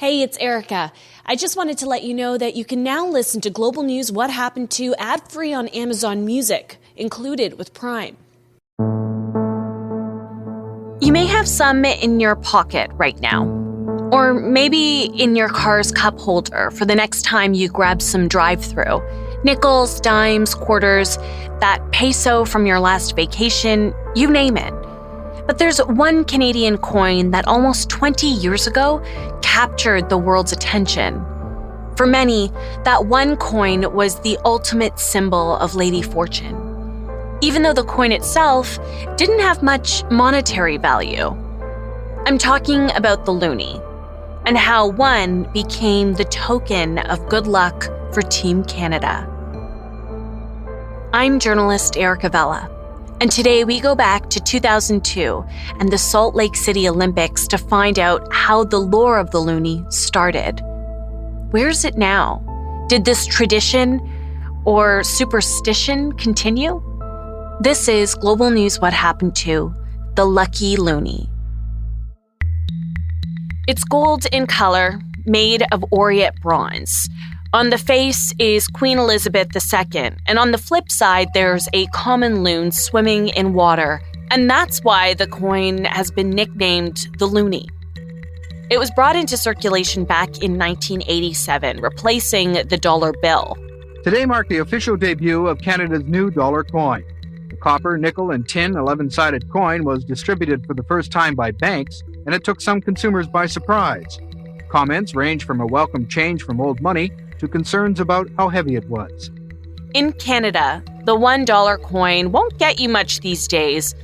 Hey, it's Erica. I just wanted to let you know that you can now listen to Global News What Happened To ad-free on Amazon Music, included with Prime. You may have some in your pocket right now, or maybe in your car's cup holder for the next time you grab some drive-thru. Nickels, dimes, quarters, that peso from your last vacation, you name it. But there's one Canadian coin that almost 20 years ago captured the world's attention. For many, that one coin was the ultimate symbol of Lady Fortune, even though the coin itself didn't have much monetary value. I'm talking about the Loonie, and how one became the token of good luck for Team Canada. I'm journalist Erica Vella, and today we go back to 2002 and the Salt Lake City Olympics to find out how the lore of the Loonie started. Where is it now? Did this tradition or superstition continue? This is Global News What Happened To the Lucky Loonie. It's gold in color, made of aureate bronze. On the face is Queen Elizabeth II, and on the flip side, there's a common loon swimming in water, and that's why the coin has been nicknamed the Loonie. It was brought into circulation back in 1987, replacing the dollar bill. Today marked the official debut of Canada's new dollar coin. The copper, nickel, and tin 11-sided coin was distributed for the first time by banks, and it took some consumers by surprise. Comments range from a welcome change from old money to concerns about how heavy it was. In Canada, the $1 coin won't get you much these days,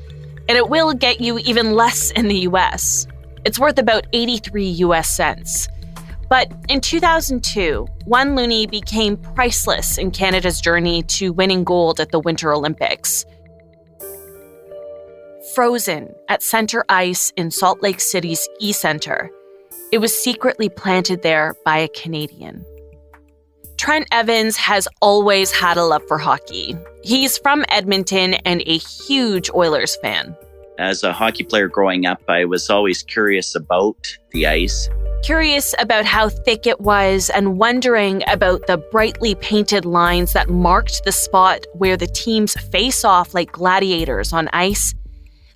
and it will get you even less in the US. It's worth about 83 US cents. But in 2002, one Loonie became priceless in Canada's journey to winning gold at the Winter Olympics. Frozen at center ice in Salt Lake City's E-Center, it was secretly planted there by a Canadian. Trent Evans has always had a love for hockey. He's from Edmonton and a huge Oilers fan. As a hockey player growing up, I was always curious about the ice. Curious about how thick it was and wondering about the brightly painted lines that marked the spot where the teams face off like gladiators on ice.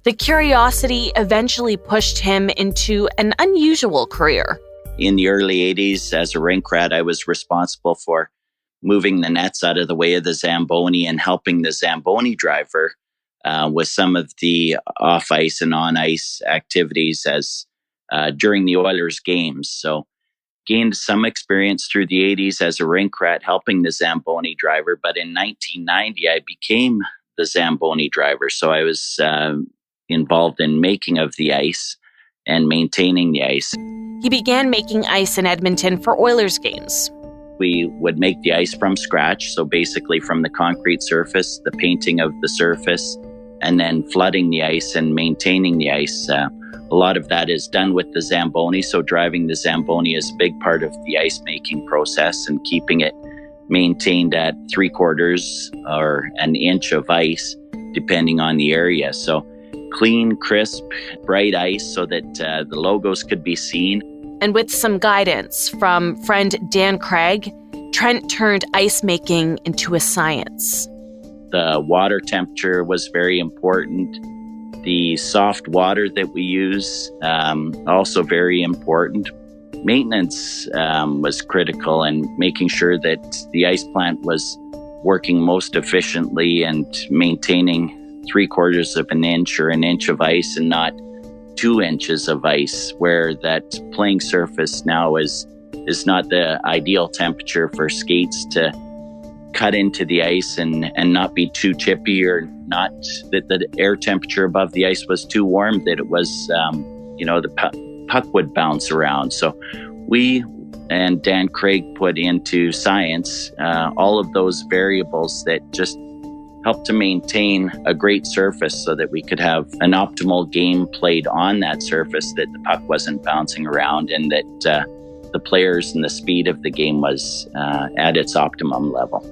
The curiosity eventually pushed him into an unusual career. In the early 80s, as a rink rat, I was responsible for moving the nets out of the way of the Zamboni and helping the Zamboni driver with some of the off-ice and on-ice activities as during the Oilers games. So gained some experience through the 80s as a rink rat helping the Zamboni driver. But in 1990, I became the Zamboni driver. So I was involved in making of the ice and maintaining the ice. He began making ice in Edmonton for Oilers games. We would make the ice from scratch, so basically from the concrete surface, the painting of the surface, and then flooding the ice and maintaining the ice. A lot of that is done with the Zamboni, so driving the Zamboni is a big part of the ice making process and keeping it maintained at 3/4 or an inch of ice, depending on the area. So clean, crisp, bright ice so that the logos could be seen. And with some guidance from friend Dan Craig, Trent turned ice making into a science. The water temperature was very important. The soft water that we use, also very important. Maintenance was critical, and making sure that the ice plant was working most efficiently and maintaining 3/4 of an inch or an inch of ice and not 2 inches of ice, where that playing surface now is not the ideal temperature for skates to cut into the ice and not be too chippy, or not that the air temperature above the ice was too warm, that it was, the puck would bounce around. So we and Dan Craig put into science all of those variables that just helped to maintain a great surface so that we could have an optimal game played on that surface, that the puck wasn't bouncing around, and that the players and the speed of the game was at its optimum level.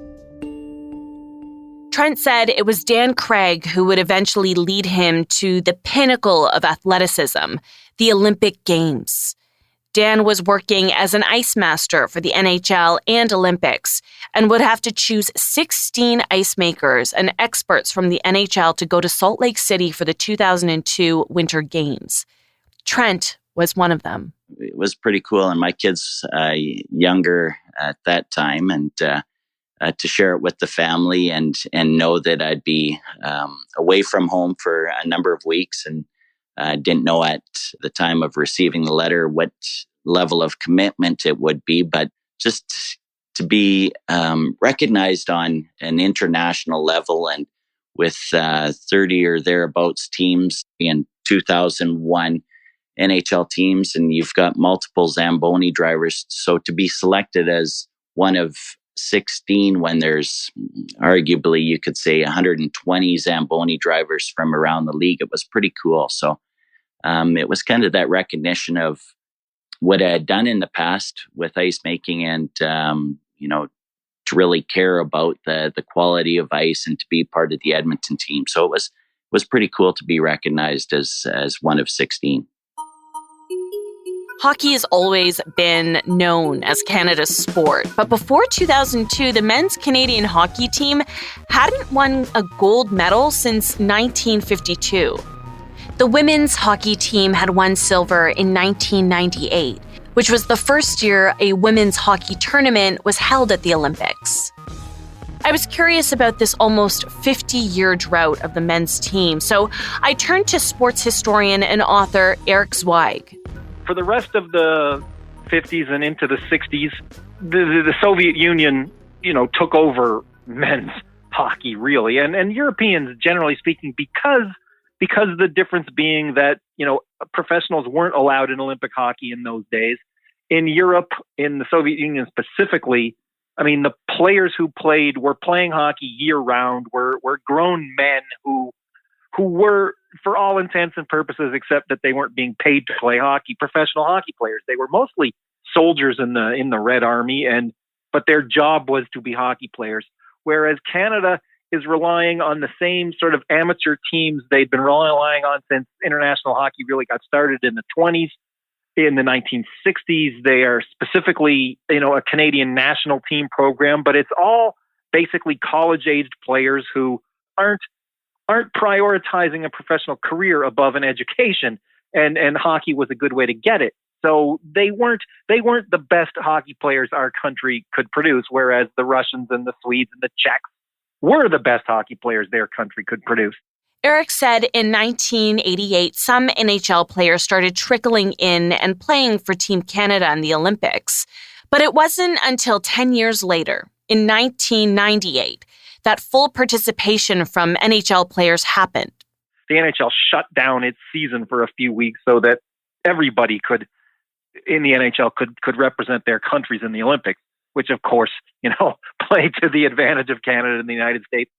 Trent said it was Dan Craig who would eventually lead him to the pinnacle of athleticism, the Olympic Games. Dan was working as an ice master for the NHL and Olympics and would have to choose 16 ice makers and experts from the NHL to go to Salt Lake City for the 2002 Winter Games. Trent was one of them. It was pretty cool, and my kids younger at that time, and to share it with the family and know that I'd be away from home for a number of weeks, and didn't know at the time of receiving the letter what level of commitment it would be, but just to be recognized on an international level, and with 30 or thereabouts teams in 2001 NHL teams, and you've got multiple Zamboni drivers. So to be selected as one of 16 when there's arguably, you could say, 120 Zamboni drivers from around the league, it was pretty cool. So it was kind of that recognition of what I had done in the past with ice making, and to really care about the quality of ice and to be part of the Edmonton team. So it was pretty cool to be recognized as one of 16. Hockey has always been known as Canada's sport, but before 2002, the men's Canadian hockey team hadn't won a gold medal since 1952. The women's hockey team had won silver in 1998, which was the first year a women's hockey tournament was held at the Olympics. I was curious about this almost 50-year drought of the men's team, so I turned to sports historian and author Eric Zweig. For the rest of the 50s and into the 60s, the Soviet Union, took over men's hockey, really. And Europeans, generally speaking, because the difference being that, professionals weren't allowed in Olympic hockey in those days. In Europe, in the Soviet Union specifically, the players who played were playing hockey year-round, were grown men who were, for all intents and purposes, except that they weren't being paid to play hockey, professional hockey players. They were mostly soldiers in the Red Army, but their job was to be hockey players. Whereas Canada is relying on the same sort of amateur teams they'd been relying on since international hockey really got started in the 20s. In the 1960s, they are specifically, a Canadian national team program, but it's all basically college-aged players who aren't prioritizing a professional career above an education, and hockey was a good way to get it. So they weren't the best hockey players our country could produce, whereas the Russians and the Swedes and the Czechs were the best hockey players their country could produce. Eric said in 1988, some NHL players started trickling in and playing for Team Canada in the Olympics. But it wasn't until 10 years later, in 1998, that full participation from NHL players happened. The NHL shut down its season for a few weeks so that everybody in the NHL could represent their countries in the Olympics, which of course, played to the advantage of Canada and the United States.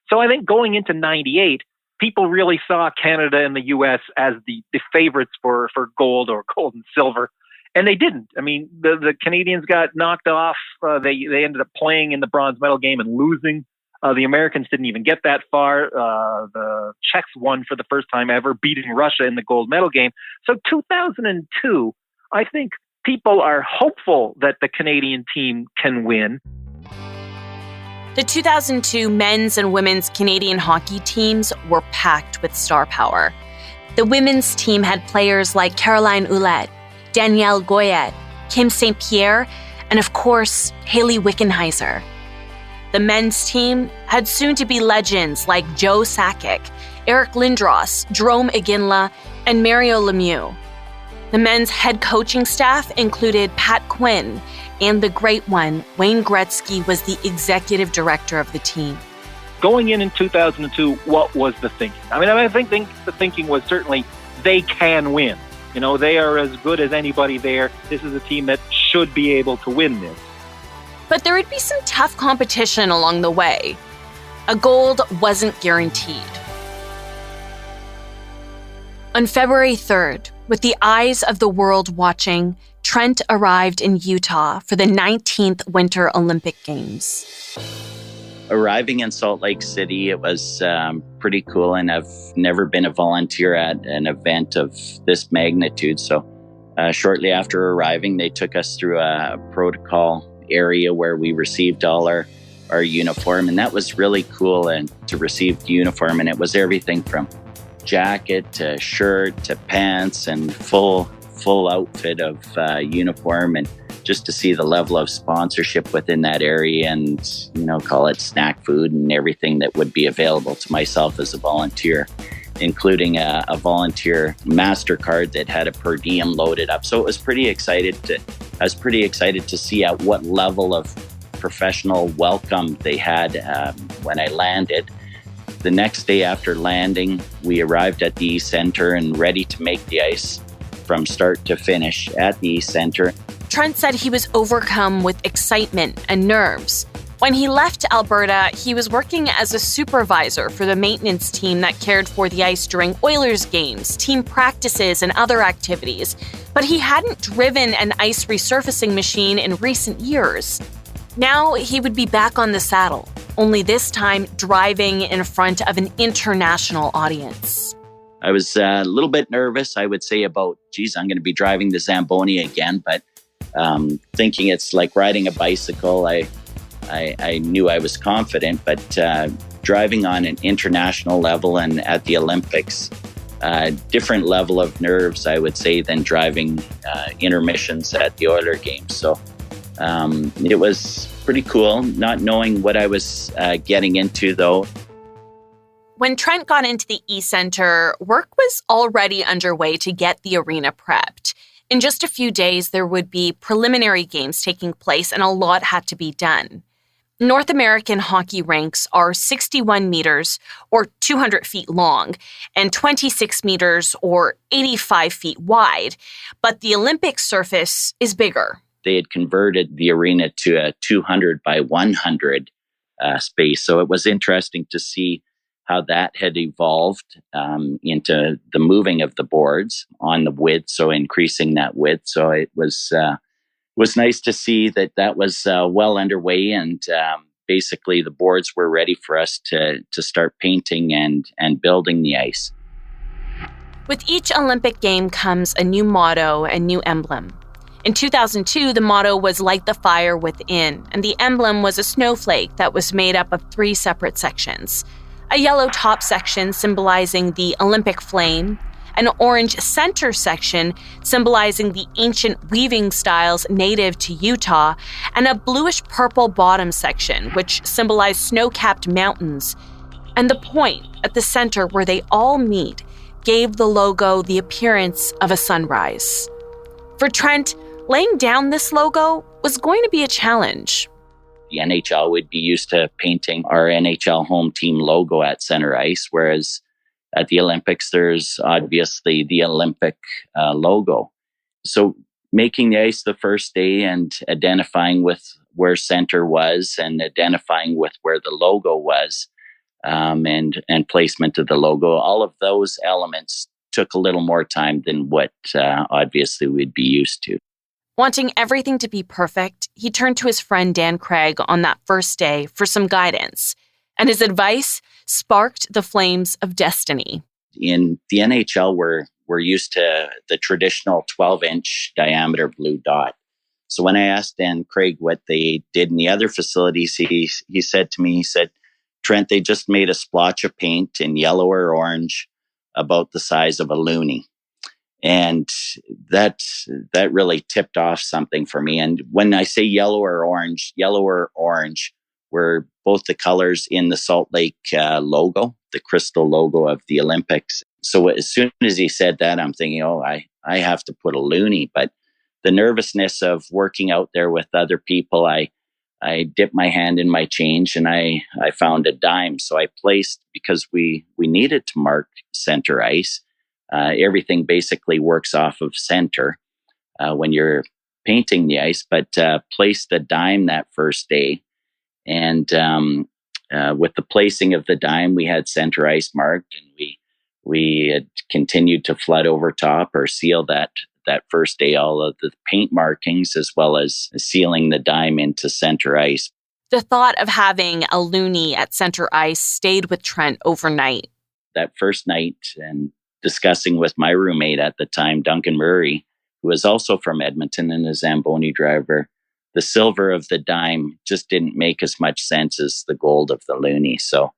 So I think going into 98, people really saw Canada and the U.S. as the favorites for gold or gold and silver. And they didn't. The Canadians got knocked off. They ended up playing in the bronze medal game and losing. The Americans didn't even get that far. The Czechs won for the first time ever, beating Russia in the gold medal game. So 2002, I think people are hopeful that the Canadian team can win. The 2002 men's and women's Canadian hockey teams were packed with star power. The women's team had players like Caroline Ouellette, Danielle Goyette, Kim St. Pierre, and of course, Hayley Wickenheiser. The men's team had soon-to-be legends like Joe Sakic, Eric Lindros, Jerome Iginla, and Mario Lemieux. The men's head coaching staff included Pat Quinn, and the great one, Wayne Gretzky, was the executive director of the team. Going in 2002, what was the thinking? I think the thinking was certainly they can win. They are as good as anybody there. This is a team that should be able to win this. But there would be some tough competition along the way. A gold wasn't guaranteed. On February 3rd, with the eyes of the world watching, Trent arrived in Utah for the 19th Winter Olympic Games. Arriving in Salt Lake City, it was pretty cool, and I've never been a volunteer at an event of this magnitude. So Shortly after arriving, they took us through a protocol area where we received all our uniform, and that was really cool, and to receive the uniform, and it was everything from jacket to shirt to pants and full outfit of uniform, and just to see the level of sponsorship within that area, and call it snack food and everything that would be available to myself as a volunteer, including a volunteer MasterCard that had a per diem loaded up. So I was pretty excited to see at what level of professional welcome they had when I landed. The next day after landing, we arrived at the East Center and ready to make the ice from start to finish at the East Center. Trent said he was overcome with excitement and nerves. When he left Alberta, he was working as a supervisor for the maintenance team that cared for the ice during Oilers games, team practices, and other activities. But he hadn't driven an ice resurfacing machine in recent years. Now he would be back on the saddle, only this time driving in front of an international audience. I was a little bit nervous, I would say, about, I'm going to be driving the Zamboni again, but thinking it's like riding a bicycle, I knew I was confident, but driving on an international level and at the Olympics, different level of nerves, I would say, than driving intermissions at the Oiler games. So it was pretty cool, not knowing what I was getting into, though. When Trent got into the E-Center, work was already underway to get the arena prepped. In just a few days, there would be preliminary games taking place, and a lot had to be done. North American hockey rinks are 61 meters, or 200 feet long, and 26 meters, or 85 feet wide. But the Olympic surface is bigger. They had converted the arena to a 200 by 100 space. So it was interesting to see how that had evolved into the moving of the boards on the width, so increasing that width. So it was nice to see that was well underway, and basically the boards were ready for us to start painting and building the ice. With each Olympic game comes a new motto and new emblem. In 2002, the motto was "Light the Fire Within," and the emblem was a snowflake that was made up of 3 separate sections. A yellow top section symbolizing the Olympic flame, an orange center section symbolizing the ancient weaving styles native to Utah, and a bluish-purple bottom section, which symbolized snow-capped mountains. And the point at the center where they all meet gave the logo the appearance of a sunrise. For Trent, laying down this logo was going to be a challenge. The NHL would be used to painting our NHL home team logo at center ice, whereas at the Olympics, there's obviously the Olympic logo. So making the ice the first day and identifying with where center was and identifying with where the logo was and placement of the logo, all of those elements took a little more time than what obviously we'd be used to. Wanting everything to be perfect, he turned to his friend Dan Craig on that first day for some guidance, and his advice sparked the flames of destiny. In the NHL, we're used to the traditional 12-inch diameter blue dot. So when I asked Dan Craig what they did in the other facilities, he said to me, Trent, they just made a splotch of paint in yellow or orange about the size of a Loonie. And that really tipped off something for me. And when I say yellow or orange were both the colors in the Salt Lake logo, the crystal logo of the Olympics. So as soon as he said that, I'm thinking, I have to put a Loonie. But the nervousness of working out there with other people, I dipped my hand in my change and I found a dime. So I placed, because we needed to mark center ice. Everything basically works off of center when you're painting the ice, but placed a dime that first day. And with the placing of the dime, we had center ice marked, and we had continued to flood over top or seal that first day all of the paint markings, as well as sealing the dime into center ice. The thought of having a Loonie at center ice stayed with Trent overnight. That first night, and discussing with my roommate at the time, Duncan Murray, who was also from Edmonton and a Zamboni driver, the silver of the dime just didn't make as much sense as the gold of the Loonie. So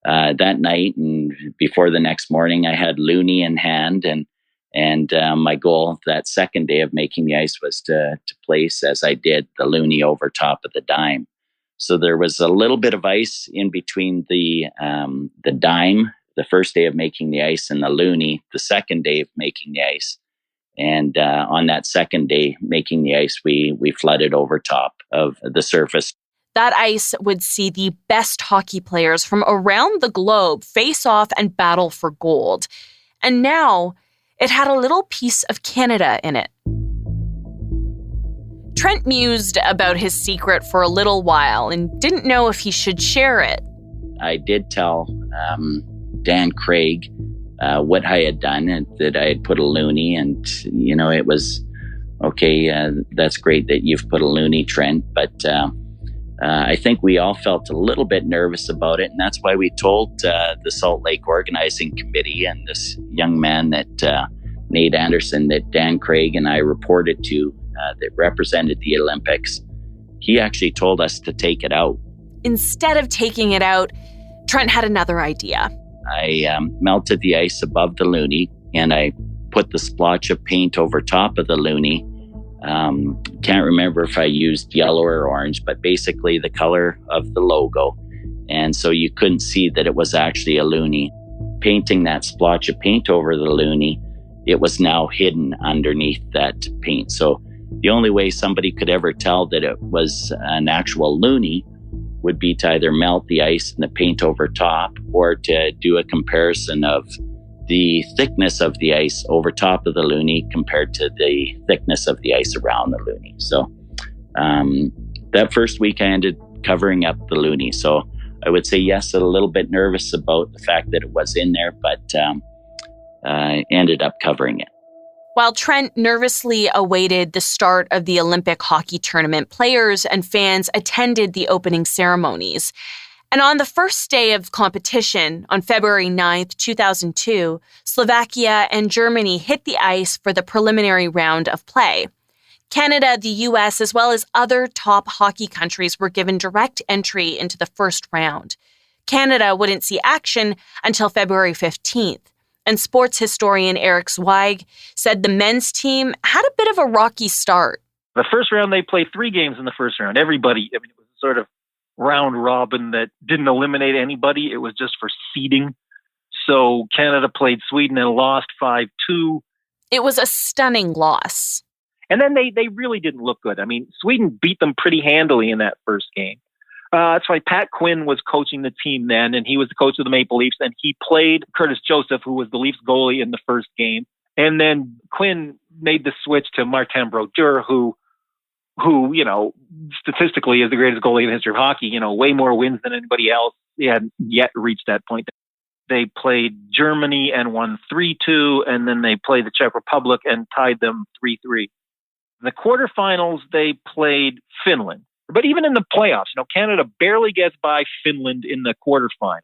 that night and before the next morning, I had Loonie in hand, and my goal that second day of making the ice was to place, as I did, the Loonie over top of the dime. So there was a little bit of ice in between the dime, the first day of making the ice, and the Loonie, the second day of making the ice. And on that second day making the ice, we flooded over top of the surface. That ice would see the best hockey players from around the globe face off and battle for gold. And now it had a little piece of Canada in it. Trent mused about his secret for a little while and didn't know if he should share it. I did tell Dan Craig what I had done, and that I had put a Loonie, and, it was, okay, that's great that you've put a Loonie, Trent, but I think we all felt a little bit nervous about it, and that's why we told the Salt Lake Organizing Committee and this young man that Nate Anderson, that Dan Craig and I reported to, that represented the Olympics. He actually told us to take it out. Instead of taking it out, Trent had another idea. I melted the ice above the Loonie, and I put the splotch of paint over top of the Loonie. Can't remember if I used yellow or orange, but basically the color of the logo. And so you couldn't see that it was actually a Loonie. Painting that splotch of paint over the Loonie, it was now hidden underneath that paint. So the only way somebody could ever tell that it was an actual Loonie would be to either melt the ice and the paint over top, or to do a comparison of the thickness of the ice over top of the Loonie compared to the thickness of the ice around the Loonie. So that first week I ended covering up the Loonie. So I would say yes, a little bit nervous about the fact that it was in there, but I ended up covering it. While Trent nervously awaited the start of the Olympic hockey tournament, players and fans attended the opening ceremonies. And on the first day of competition, on February 9th, 2002, Slovakia and Germany hit the ice for the preliminary round of play. Canada, the U.S., as well as other top hockey countries were given direct entry into the first round. Canada wouldn't see action until February 15th. And sports historian Eric Zweig said the men's team had a bit of a rocky start. The first round, they played 3 games in the first round. Everybody, it was sort of round robin that didn't eliminate anybody. It was just for seeding. So Canada played Sweden and lost 5-2. It was a stunning loss. And then they really didn't look good. Sweden beat them pretty handily in that first game. That's why Pat Quinn was coaching the team then, and he was the coach of the Maple Leafs, and he played Curtis Joseph, who was the Leafs goalie in the first game. And then Quinn made the switch to Martin Brodeur, who statistically is the greatest goalie in the history of hockey, way more wins than anybody else. He hadn't yet reached that point. They played Germany and won 3-2, and then they played the Czech Republic and tied them 3-3. In the quarterfinals, they played Finland. But even in the playoffs, Canada barely gets by Finland in the quarterfinals.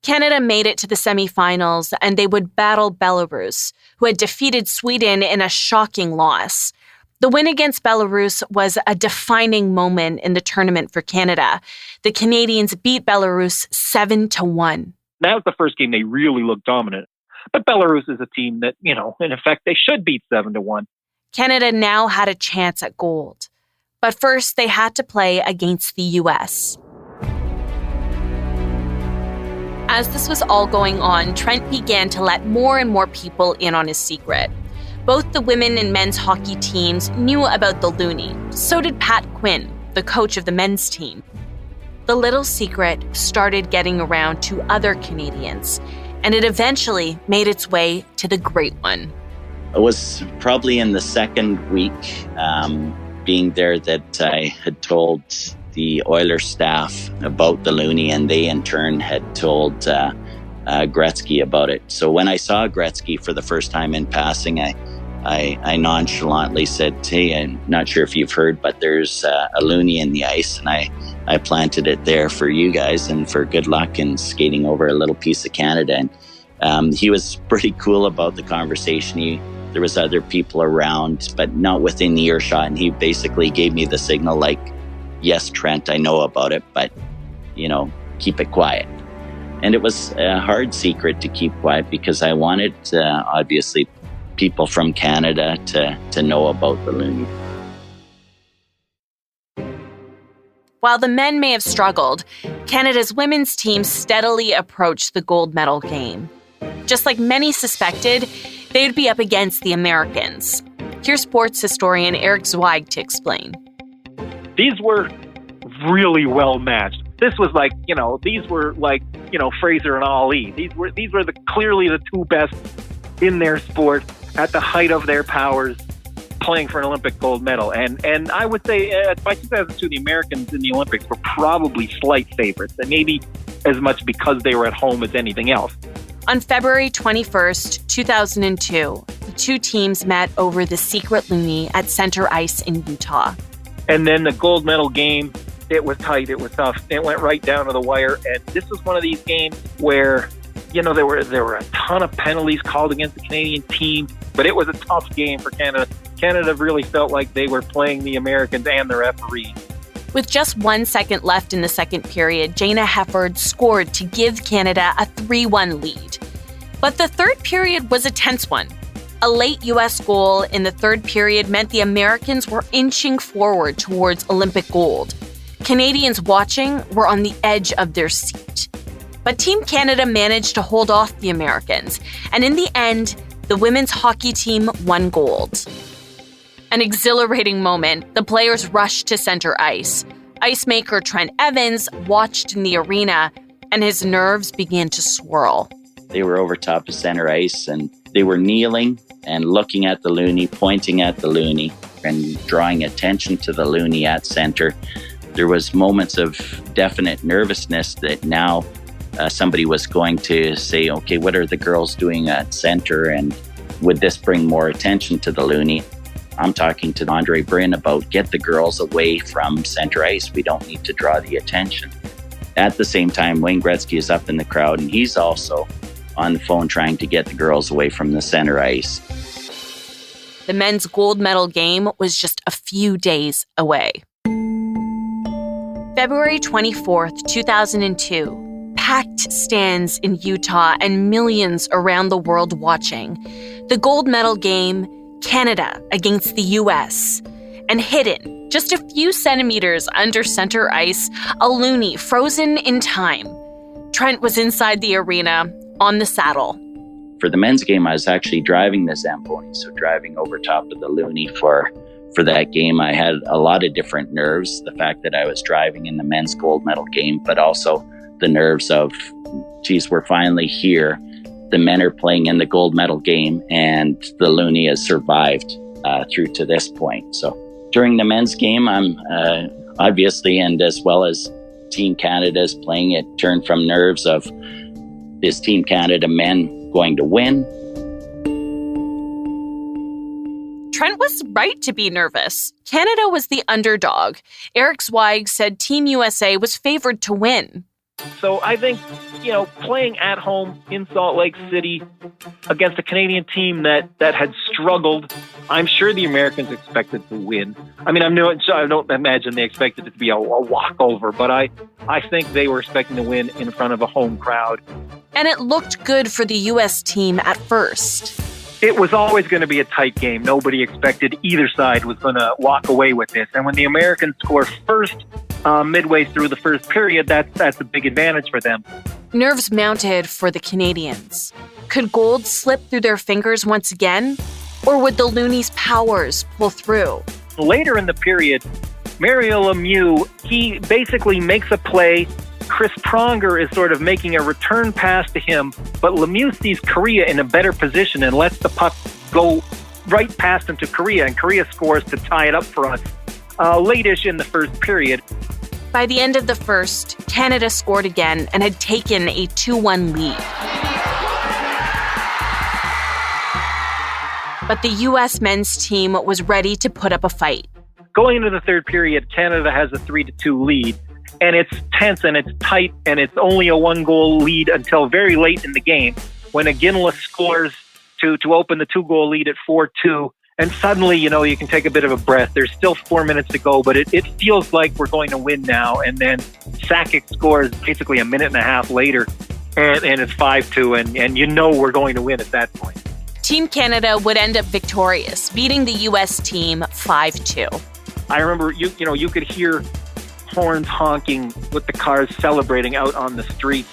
Canada made it to the semifinals, and they would battle Belarus, who had defeated Sweden in a shocking loss. The win against Belarus was a defining moment in the tournament for Canada. The Canadians beat Belarus 7-1. That was the first game they really looked dominant. But Belarus is a team that, in effect, they should beat 7-1. Canada now had a chance at gold. But first, they had to play against the U.S. As this was all going on, Trent began to let more and more people in on his secret. Both the women and men's hockey teams knew about the Loonie. So did Pat Quinn, the coach of the men's team. The little secret started getting around to other Canadians, and it eventually made its way to the Great One. It was probably in the second week being there that I had told the Oilers staff about the Loonie, and they in turn had told Gretzky about it. So when I saw Gretzky for the first time in passing, I nonchalantly said, "Hey, I'm not sure if you've heard, but there's a Loonie in the ice, and I planted it there for you guys and for good luck in skating over a little piece of Canada." And he was pretty cool about the conversation. There was other people around, but not within earshot. And he basically gave me the signal like, yes, Trent, I know about it, but, keep it quiet. And it was a hard secret to keep quiet because I wanted, obviously, people from Canada to know about the Loonie. While the men may have struggled, Canada's women's team steadily approached the gold medal game. Just like many suspected, they would be up against the Americans. Here's sports historian Eric Zweig to explain. These were really well matched. This was like, these were like, Fraser and Ali. These were clearly the two best in their sport at the height of their powers, playing for an Olympic gold medal. And I would say by 2002, the Americans in the Olympics were probably slight favorites, and maybe as much because they were at home as anything else. On February 21st, 2002, the two teams met over the secret Loonie at center ice in Utah. And then the gold medal game, it was tight, it was tough. It went right down to the wire. And this was one of these games where, there were a ton of penalties called against the Canadian team, but it was a tough game for Canada. Canada really felt like they were playing the Americans and the referee. With just 1 second left in the second period, Jayna Hefford scored to give Canada a 3-1 lead. But the third period was a tense one. A late U.S. goal in the third period meant the Americans were inching forward towards Olympic gold. Canadians watching were on the edge of their seat. But Team Canada managed to hold off the Americans, and in the end, the women's hockey team won gold. An exhilarating moment, the players rushed to center ice. Icemaker Trent Evans watched in the arena, and his nerves began to swirl. They were over top of center ice, and they were kneeling and looking at the Loonie, pointing at the Loonie, and drawing attention to the Loonie at center. There was moments of definite nervousness that now somebody was going to say, okay, what are the girls doing at center, and would this bring more attention to the Loonie? I'm talking to Andre Bryn about get the girls away from center ice. We don't need to draw the attention. At the same time, Wayne Gretzky is up in the crowd, and he's also on the phone trying to get the girls away from the center ice. The men's gold medal game was just a few days away. February 24th, 2002. Packed stands in Utah and millions around the world watching. The gold medal game, Canada against the U.S. And hidden, just a few centimeters under center ice, a Loonie frozen in time. Trent was inside the arena, on the saddle. For the men's game, I was actually driving the Zamboni, so driving over top of the Loonie for that game. I had a lot of different nerves, the fact that I was driving in the men's gold medal game, but also the nerves of, geez, we're finally here. The men are playing in the gold medal game, and the Loonie has survived through to this point. So during the men's game, I'm obviously, and as well as Team Canada is playing, it turned from nerves of, is Team Canada men going to win? Trent was right to be nervous. Canada was the underdog. Eric Zweig said Team USA was favored to win. So I think, playing at home in Salt Lake City against a Canadian team that had struggled, I'm sure the Americans expected to win. I mean, I don't imagine they expected it to be a walkover, but I think they were expecting to win in front of a home crowd. And it looked good for the U.S. team at first. It was always going to be a tight game. Nobody expected either side was going to walk away with this. And when the Americans score first, midway through the first period, that's a big advantage for them. Nerves mounted for the Canadians. Could gold slip through their fingers once again? Or would the Loonie's powers pull through? Later in the period, Mario Lemieux, he basically makes a play. Chris Pronger is sort of making a return pass to him, but Lemieux sees Korea in a better position and lets the puck go right past him to Korea, and Korea scores to tie it up for us late-ish in the first period. By the end of the first, Canada scored again and had taken a 2-1 lead. But the U.S. men's team was ready to put up a fight. Going into the third period, Canada has a 3-2 lead. And it's tense and it's tight and it's only a 1-goal lead until very late in the game when Iginla scores to open the 2-goal lead at 4-2. And suddenly, you can take a bit of a breath. There's still 4 minutes to go, but it feels like we're going to win now. And then Sakic scores basically a minute and a half later, and it's 5-2, and we're going to win at that point. Team Canada would end up victorious, beating the U.S. team 5-2. I remember, you could hear horns honking with the cars celebrating out on the street.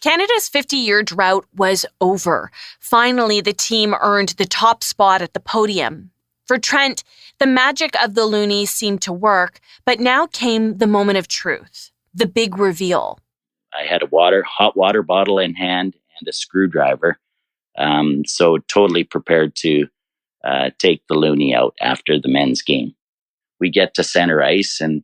Canada's 50-year drought was over. Finally, the team earned the top spot at the podium. For Trent, the magic of the Loonie seemed to work, but now came the moment of truth, the big reveal. I had a hot water bottle in hand and a screwdriver, so totally prepared to take the Loonie out after the men's game. We get to center ice, and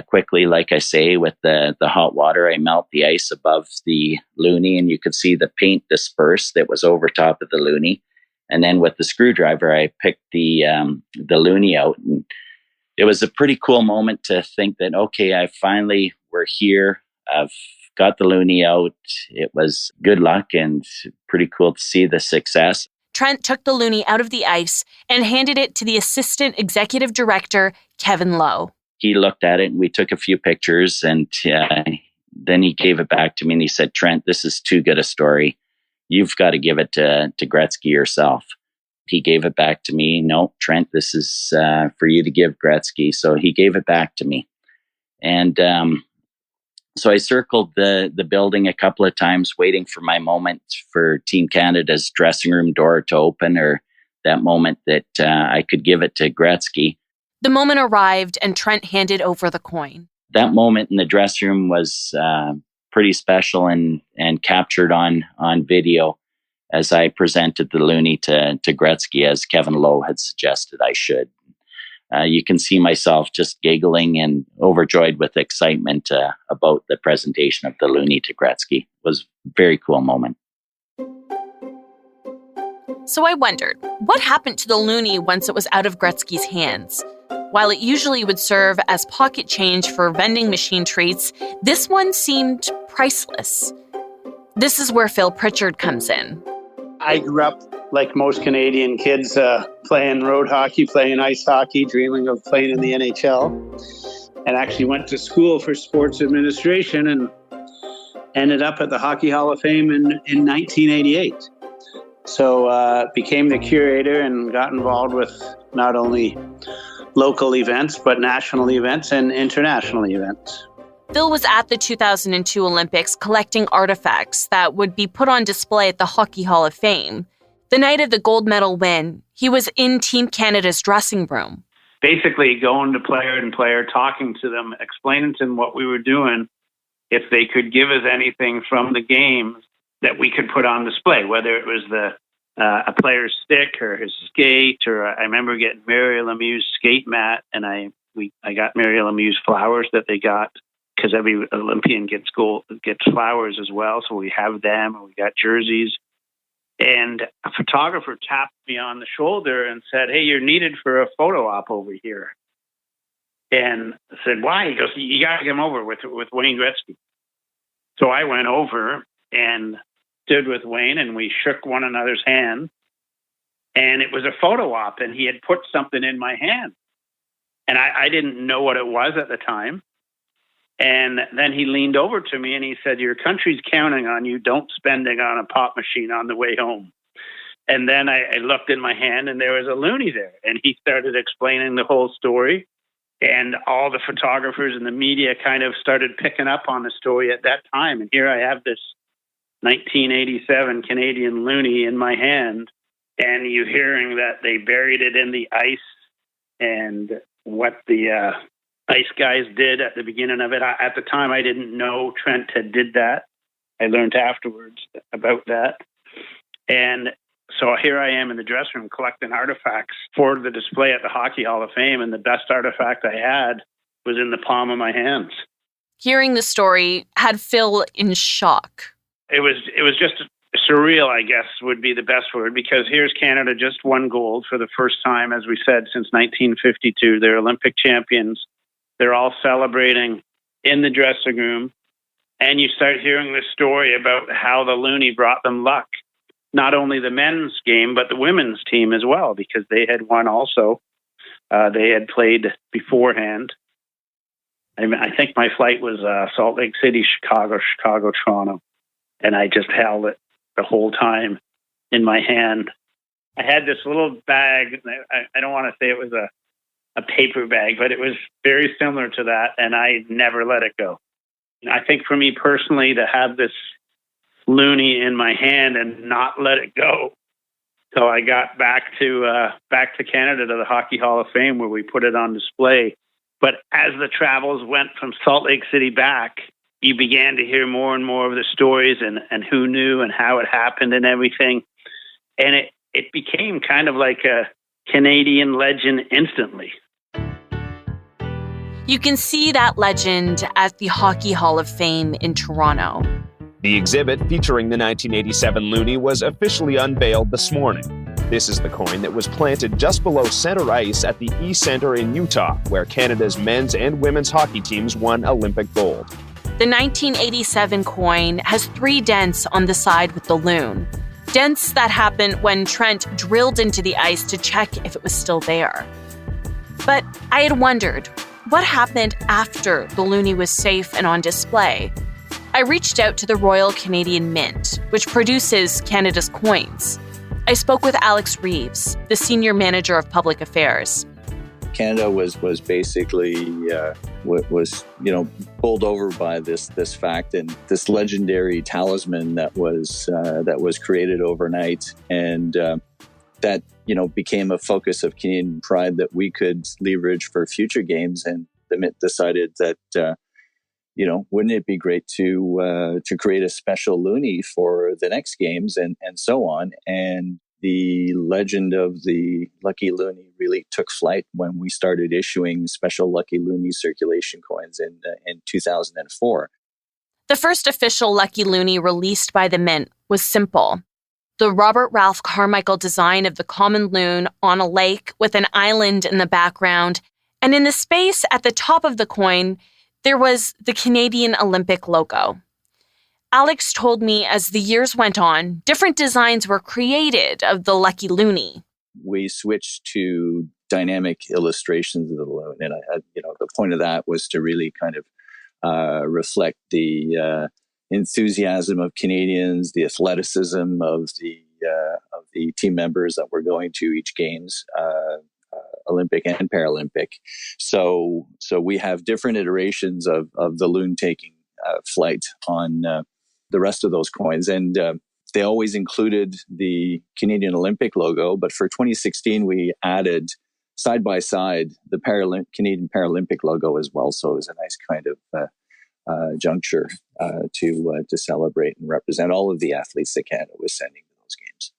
quickly, like I say, with the hot water, I melt the ice above the Loonie, and you could see the paint disperse that was over top of the Loonie. And then with the screwdriver, I picked the Loonie out, and it was a pretty cool moment to think that, okay, we're here. I've got the Loonie out. It was good luck and pretty cool to see the success. Trent took the Loonie out of the ice and handed it to the assistant executive director, Kevin Lowe. He looked at it and we took a few pictures, and then he gave it back to me and he said, "Trent, this is too good a story. You've got to give it to Gretzky yourself." He gave it back to me. "No, Trent, this is for you to give Gretzky." So he gave it back to me. And so I circled the building a couple of times, waiting for my moment for Team Canada's dressing room door to open, or that moment that I could give it to Gretzky. The moment arrived and Trent handed over the coin. That moment in the dressing room was pretty special and captured on video as I presented the Loonie to Gretzky, as Kevin Lowe had suggested I should. You can see myself just giggling and overjoyed with excitement about the presentation of the Loonie to Gretzky. It was a very cool moment. So I wondered, what happened to the Loonie once it was out of Gretzky's hands? While it usually would serve as pocket change for vending machine treats, this one seemed priceless. This is where Phil Pritchard comes in. I grew up like most Canadian kids, playing road hockey, playing ice hockey, dreaming of playing in the NHL, and actually went to school for sports administration and ended up at the Hockey Hall of Fame in 1988. So became the curator and got involved with not only local events, but national events and international events. Phil was at the 2002 Olympics collecting artifacts that would be put on display at the Hockey Hall of Fame. The night of the gold medal win, he was in Team Canada's dressing room. Basically going to player, talking to them, explaining to them what we were doing, if they could give us anything from the games that we could put on display, whether it was a player's stick or his skate, or I remember getting Mary Lemieux's skate mat, and I got Mary Lemieux's flowers that they got, because every Olympian gets flowers as well. So we have them, and we got jerseys. And a photographer tapped me on the shoulder and said, "Hey, you're needed for a photo op over here." And I said, "Why?" He goes, "You got to come over with Wayne Gretzky." So I went over and stood with Wayne, and we shook one another's hand. And it was a photo op, and he had put something in my hand. And I didn't know what it was at the time. And then he leaned over to me and he said, "Your country's counting on you. Don't spend it on a pop machine on the way home." And then I looked in my hand and there was a Loonie there. And he started explaining the whole story. And all the photographers and the media kind of started picking up on the story at that time. And here I have this 1987 Canadian Loonie in my hand. And you hearing that they buried it in the ice, and what the ice guys did at the beginning of it. At the time, I didn't know Trent had did that. I learned afterwards about that. And so here I am in the dressing room collecting artifacts for the display at the Hockey Hall of Fame, and the best artifact I had was in the palm of my hands. Hearing the story had Phil in shock. It was just surreal, I guess, would be the best word, because here's Canada just won gold for the first time, as we said, since 1952. They're Olympic champions. They're all celebrating in the dressing room. And you start hearing this story about how the Loonie brought them luck. not only the men's game, but the women's team as well, because they had won also. They had played beforehand. I think my flight was Salt Lake City, Chicago, Toronto. And I just held it the whole time in my hand. I had this little bag. I don't want to say it was a paper bag, but it was very similar to that. And I never let it go. I think for me personally, to have this Loonie in my hand and not let it go. So I got back to Canada to the Hockey Hall of Fame, where we put it on display. But as the travels went from Salt Lake City back, you began to hear more and more of the stories and who knew and how it happened and everything. And it became kind of like a Canadian legend instantly. You can see that legend at the Hockey Hall of Fame in Toronto. The exhibit featuring the 1987 Loonie was officially unveiled this morning. This is the coin that was planted just below center ice at the E Center in Utah, where Canada's men's and women's hockey teams won Olympic gold. The 1987 coin has 3 dents on the side with the loon. Dents that happened when Trent drilled into the ice to check if it was still there. But I had wondered, what happened after the Loonie was safe and on display? I reached out to the Royal Canadian Mint, which produces Canada's coins. I spoke with Alex Reeves, the Senior Manager of Public Affairs. Canada was basically bowled over by this fact and this legendary talisman that was created overnight, and that became a focus of Canadian pride that we could leverage for future games. And the Mint decided that wouldn't it be great to create a special Loonie for the next games and so on. And the legend of the Lucky Loonie really took flight when we started issuing special Lucky Loonie circulation coins in 2004. The first official Lucky Loonie released by the Mint was simple. The Robert Ralph Carmichael design of the common loon on a lake with an island in the background. And in the space at the top of the coin, there was the Canadian Olympic logo. Alex told me as the years went on, different designs were created of the Lucky Loonie. We switched to dynamic illustrations of the loon. And, the point of that was to really kind of reflect the enthusiasm of Canadians, the athleticism of the team members that were going to each games, Olympic and Paralympic. So we have different iterations of the loon taking flight on the rest of those coins. And they always included the Canadian Olympic logo. But for 2016, we added side by side the Canadian Paralympic logo as well. So it was a nice kind of juncture to celebrate and represent all of the athletes that Canada was sending to those games.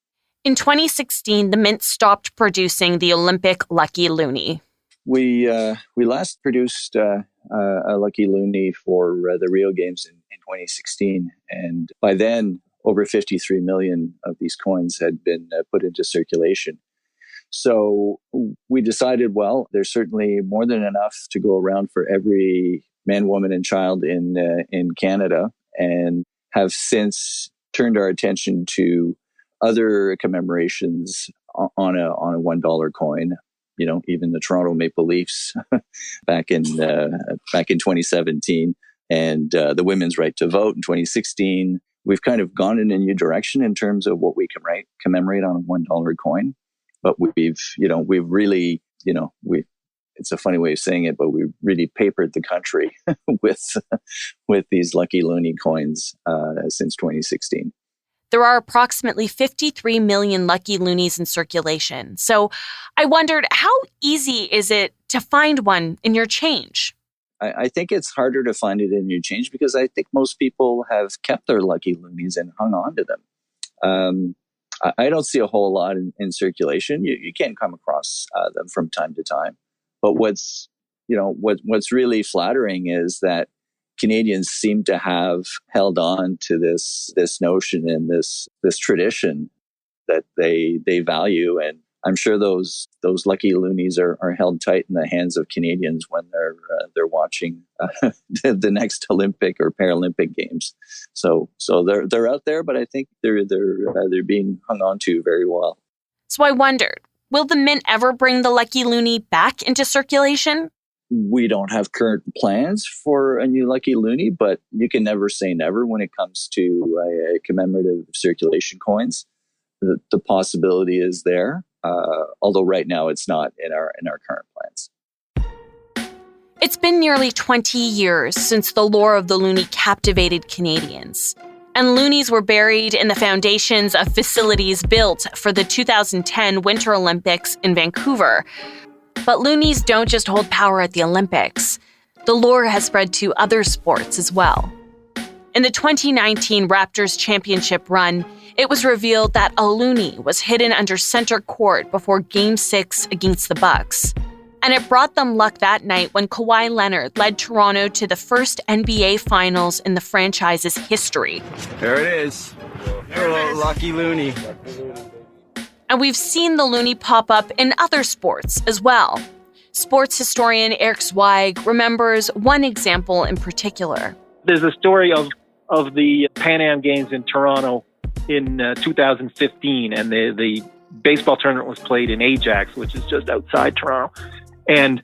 In 2016, the Mint stopped producing the Olympic Lucky Loonie. We last produced a Lucky Loonie for the Rio Games in 2016, and by then, over 53 million of these coins had been put into circulation. So we decided, well, there's certainly more than enough to go around for every man, woman, and child in Canada, and have since turned our attention to other commemorations on a $1 coin. Even the Toronto Maple Leafs back in 2017, and the women's right to vote in 2016. We've kind of gone in a new direction in terms of what we can commemorate on a $1 coin. But we've really, it's a funny way of saying it, but we really papered the country with these Lucky Loonie coins since 2016. There are approximately 53 million Lucky Loonies in circulation. So I wondered, how easy is it to find one in your change? I think it's harder to find it in your change because I think most people have kept their Lucky Loonies and hung on to them. I don't see a whole lot in circulation. You can come across them from time to time. But what's really flattering is that Canadians seem to have held on to this notion and this tradition that they value, and I'm sure those lucky loonies are held tight in the hands of Canadians when they're watching the next Olympic or Paralympic games. So they're out there, but I think they're being hung on to very well. So I wondered, will the Mint ever bring the Lucky Loonie back into circulation? We don't have current plans for a new Lucky Loonie, but you can never say never when it comes to commemorative circulation coins. The possibility is there, although right now it's not in our current plans. It's been nearly 20 years since the lore of the loonie captivated Canadians. And loonies were buried in the foundations of facilities built for the 2010 Winter Olympics in Vancouver. But loonies don't just hold power at the Olympics. The lore has spread to other sports as well. In the 2019 Raptors championship run, it was revealed that a loonie was hidden under center court before Game 6 against the Bucks. And it brought them luck that night when Kawhi Leonard led Toronto to the first NBA Finals in the franchise's history. There it is. Hello, Lucky Loonie. And we've seen the loonie pop up in other sports as well. Sports historian Eric Zweig remembers one example in particular. There's a story of the Pan Am Games in Toronto in 2015, and the baseball tournament was played in Ajax, which is just outside Toronto. And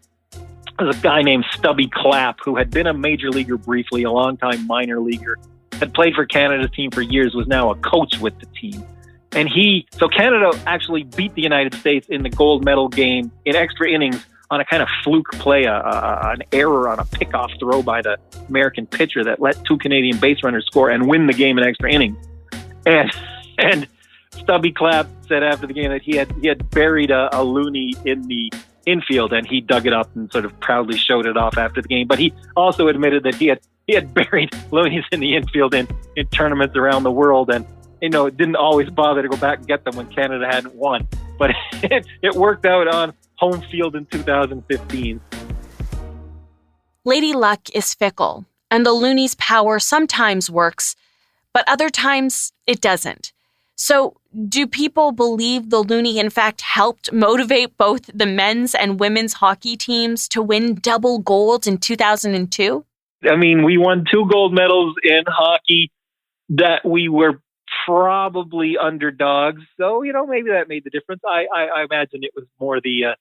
there's a guy named Stubby Clapp, who had been a major leaguer briefly, a long-time minor leaguer, had played for Canada's team for years, was now a coach with the team. And so Canada actually beat the United States in the gold medal game in extra innings on a kind of fluke play, an error on a pickoff throw by the American pitcher that let two Canadian base runners score and win the game in extra innings. And Stubby Clapp said after the game that he had buried a loonie in the infield, and he dug it up and sort of proudly showed it off after the game. But he also admitted that he had buried loonies in the infield in tournaments around the world, and it didn't always bother to go back and get them when Canada hadn't won. But it worked out on home field in 2015. Lady Luck is fickle, and the loonie's power sometimes works, but other times it doesn't. So, do people believe the loonie in fact helped motivate both the men's and women's hockey teams to win double gold in 2002? I mean, we won 2 gold medals in hockey that we were probably underdogs. So, maybe that made the difference. I imagine it was more the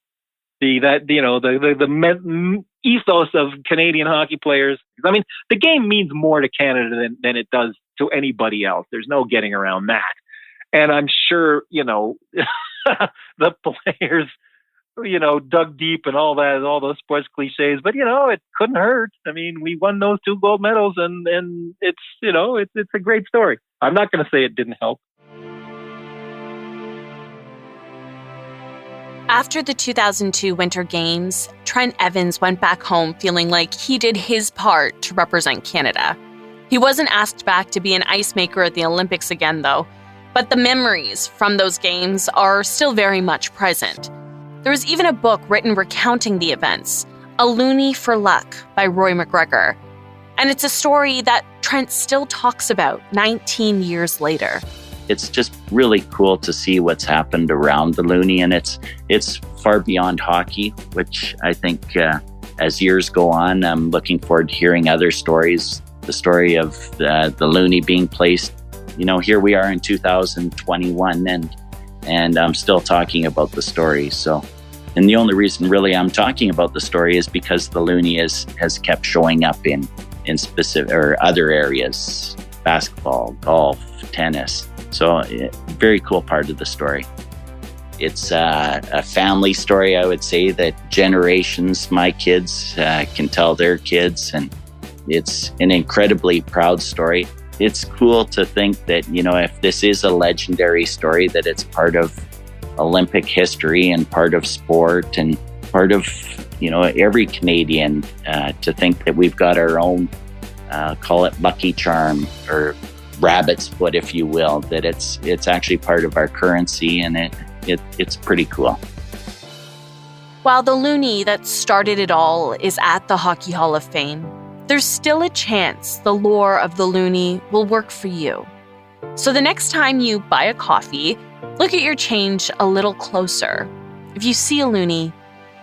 ethos of Canadian hockey players. I mean, the game means more to Canada than it does to anybody else. There's no getting around that. And I'm sure, the players, dug deep and all that, all those sports cliches, but, it couldn't hurt. I mean, we won those 2 gold medals, and it's, it's a great story. I'm not going to say it didn't help. After the 2002 Winter Games, Trent Evans went back home feeling like he did his part to represent Canada. He wasn't asked back to be an icemaker at the Olympics again, though. But the memories from those games are still very much present. There was even a book written recounting the events, A Loonie for Luck by Roy McGregor. And it's a story that Trent still talks about 19 years later. It's just really cool to see what's happened around the loonie, and it's far beyond hockey, which I think as years go on, I'm looking forward to hearing other stories. The story of the loonie being placed. Here we are in 2021, and I'm still talking about the story. So, and the only reason really I'm talking about the story is because the loonie has kept showing up in specific or other areas, basketball, golf, tennis. So, very cool part of the story. It's a family story, I would say, that generations, my kids can tell their kids, and it's an incredibly proud story. It's cool to think that, if this is a legendary story, that it's part of Olympic history and part of sport and part of, every Canadian, to think that we've got our own, call it lucky charm or rabbit's foot, if you will, that it's actually part of our currency, and it's pretty cool. While the loonie that started it all is at the Hockey Hall of Fame, there's still a chance the lore of the loonie will work for you. So the next time you buy a coffee, Look at your change a little closer. If you see a loonie,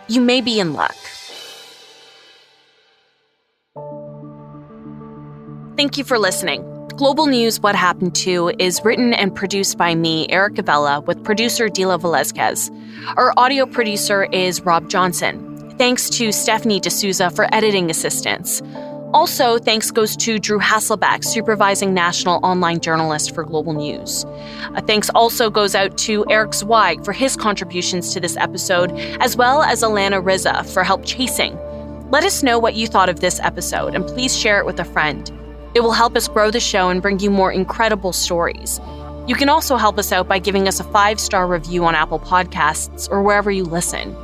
you may be in luck. Thank you for listening. Global News What Happened To is written and produced by me, Erica Vela, with producer Dila Velazquez. Our audio producer is Rob Johnson. Thanks to Stephanie D'Souza for editing assistance. Also, thanks goes to Drew Hasselback, supervising national online journalist for Global News. Thanks also goes out to Eric Zweig for his contributions to this episode, as well as Alana Rizza for help chasing. Let us know what you thought of this episode, and please share it with a friend. It will help us grow the show and bring you more incredible stories. You can also help us out by giving us a 5-star review on Apple Podcasts or wherever you listen.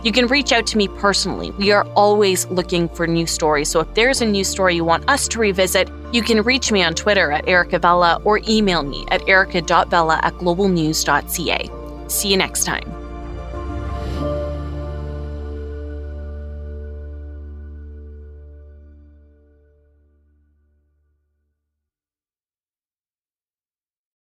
You can reach out to me personally. We are always looking for new stories, so if there's a new story you want us to revisit, you can reach me on Twitter at ericavella or email me at erica.vella@globalnews.ca. See you next time.